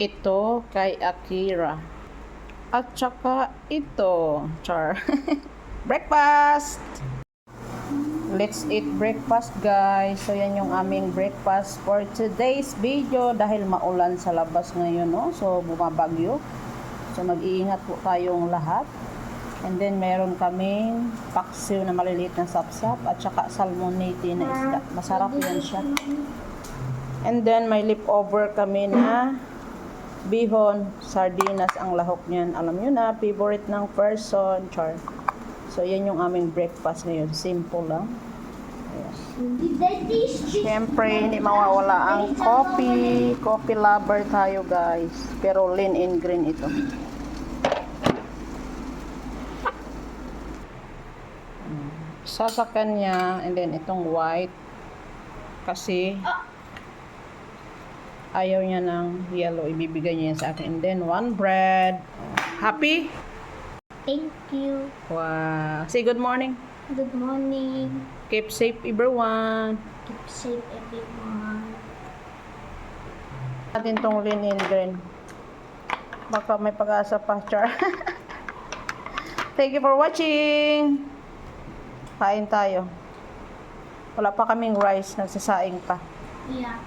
Ito kay Akira. At saka ito. Char. Breakfast! Let's eat breakfast, guys. So, yan yung aming breakfast for today's video. Dahil maulan sa labas ngayon, no? So, bumabagyo. So, mag-iingat po tayong lahat. And then, meron kaming paksiw na maliliit na sapsap at saka salmonite na isda. Masarap yan siya. And then, may leftover kami na bihon, sardinas ang lahok niyan. Alam nyo na, favorite ng person. Char. So, yan yung aming breakfast ngayon. Simple lang. Ayan. Siyempre, hindi mawawala ang coffee. Coffee lover tayo, guys. Pero lean and green ito. Sasakan niya, and then itong white. Kasi, ayaw niya ng yellow. Ibibigay niya sa akin. And then, one bread. Happy? Thank you. Wow. Say good morning. Good morning. Keep safe, everyone. Keep safe, everyone. Natin tong lean and green. Baka may pag-asa pa, Char. Thank you for watching. Kain tayo. Wala pa kaming rice. Nagsasaing pa. Yeah.